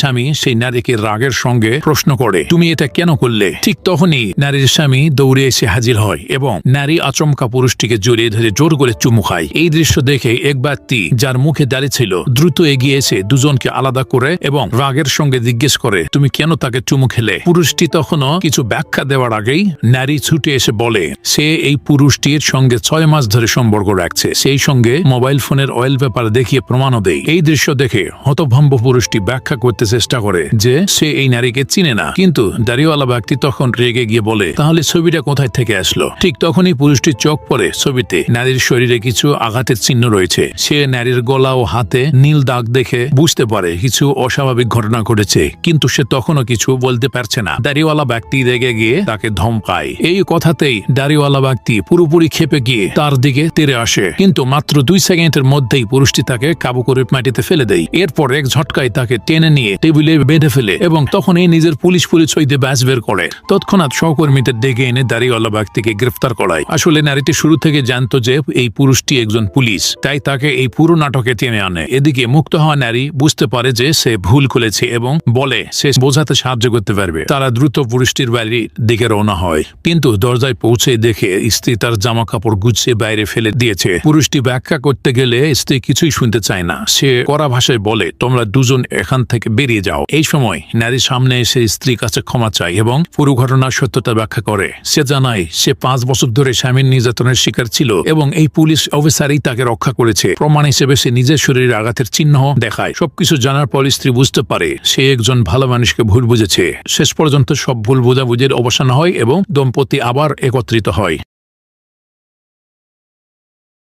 স্বামী সেই নারীকে রাগের সঙ্গে প্রশ্ন করে, তুমি এটা কেন করলে? ঠিক তখনই নারীর স্বামী দৌড়ে এসে হাজির হয় এবং নারী আচমকা পুরুষটিকে জড়িয়ে ধরে জোর করে চুমু খায়। এই দৃশ্য দেখে এক ব্যক্তি যার মুখে দাঁড়িয়ে ছিল দ্রুত এগিয়ে এসে দুজনকে আলাদা করে এবং রাগের সঙ্গে জিজ্ঞেস করে, তুমি কেন তাকে চুমু খেলে? পুরুষটি তখনও কিছু ব্যাখ্যা দেওয়ার আগেই নারী ছুটে এসে বলে সে এই পুরুষটির সঙ্গে 6 মাস ধরে সম্পর্ক রাখছে, সেই সঙ্গে মোবাইল ফোনের অয়েল পেপার দেখিয়ে প্রমাণও দেয়। এই দৃশ্য দেখে হতভম্ব পুরুষটি ব্যাখ্যা করতে চেষ্টা করে যে সে এই নারীকে চিনে না, কিন্তু দাড়িওয়ালা ব্যক্তি তখন রেগে গিয়ে বলে, তাহলে ছবিটা কোথায় থেকে আসলো? ঠিক তখনই পুরুষটির চোখ পড়ে ছবিতে নারীর শরীরে কিছু আঘাতের চিহ্ন রয়েছে। সে নারীর গলা ও হাতে নীল দাগ দেখে বুঝতে পারে কিছু অস্বাভাবিক ঘটনা ঘটেছে, কিন্তু সে তখনও কিছু বলতে পারছে না। দাড়িওয়ালা ব্যক্তি রেগে গিয়ে তাকে ধমকায়। এই কথাতেই দাড়িওয়ালা ব্যক্তি পুরোপুরি ক্ষেপে গিয়ে তার দিকে তেড়ে আসে, কিন্তু মাত্র 2 সেকেন্ডের মধ্যেই পুরুষটি তাকে কাবু করে মাটিতে ফেলে দেয়। এরপর এক ঝটকায় তাকে টেনে নিয়ে টেবিলে বেঁধে ফেলে এবং তখন এই নিজের পুলিশ পরিচয় দিয়ে ব্যাস বের করে। তৎক্ষণাৎ সহকর্মীদের ডেকে এনে দাড়িওয়ালা ব্যক্তিকে গ্রেফতার করায়। আসলে নারীটি শুরু থেকে জানতো যে এই পুরুষটি একজন পুলিশ, তাই তাকে এই পুরো নাটকে টেনে আনে। এদিকে মুক্ত হওয়া নারী বুঝতে পারে যে সে ভুল করেছে এবং বলে সে বোঝাতে সাহায্য করতে পারবে। তারা দ্রুত পুরুষটির বাড়ির দিকে রওনা হয়, কিন্তু দরজায় পৌঁছে দেখে স্ত্রী তার জামা কাপড় গুছিয়ে বাইরে ফেলে দিয়েছে। পুরুষটি ব্যাখ্যা করতে গেলে স্ত্রী কিছুই শুনতে চায় না। সে কড়া ভাষায় বলে, তোমরা দুজন এখান থেকে বেরিয়ে যাও। এই সময় নারীর সামনে এসে স্ত্রীর কাছে ক্ষমা চায় এবং পুরো ঘটনার সত্যতা ব্যাখ্যা করে। সে জানায় সে 5 বছর ধরে স্বামীর নির্যাতনের শিকার ছিল এবং এই পুলিশ অফিসারই তাকে রক্ষা করেছে। প্রমাণ হিসেবে সে নিজের শরীরে আঘাতের চিহ্ন দেখায়। সবকিছু জানার পর স্ত্রী বুঝতে পারে সে একজন ভালো মানুষকে ভুল বুঝেছে। শেষ পর্যন্ত সব ভুল বোঝাবুঝির অবসান হয় এবং দম্পতি আবার একত্রিত হয়।